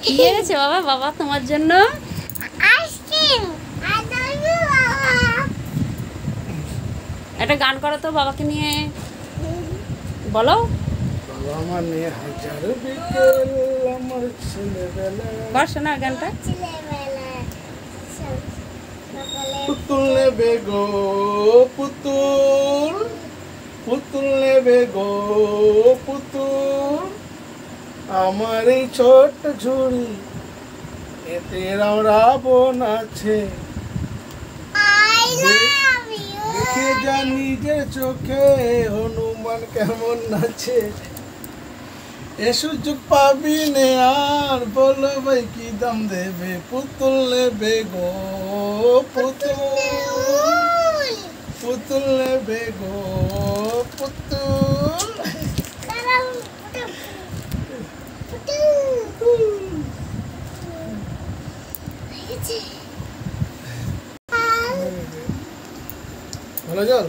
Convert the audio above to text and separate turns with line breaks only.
কি এনেছে বাবা? বাবা তোমার জন্য
আইসক্রিম। আই লাভ ইউ বাবা।
একটা গান করো তো বাবাকে নিয়ে, বলো।
বাবা মানে হাজার বিকেল আমার ছেলেবেলা।
কর শোনা গানটা।
ছেলেবেলা সকালে
পুতুল নেবে গো পুতুল, পুতুল নেবে গো পুতুল, আমার এই ছোট্ট ঝুড়ি এতে রাবণ আছে।
I love you.
দেখে যা নিজের চোখে হনুমান কেমন নাচে। এ সুযোগ পাবি নে আর, বলো ভাই কি দাম দেবে। পুতুল নেবে গো পুতুল, পুতুল নেবে গো পুতুল।
দাঁড়াও,
ভালো জল।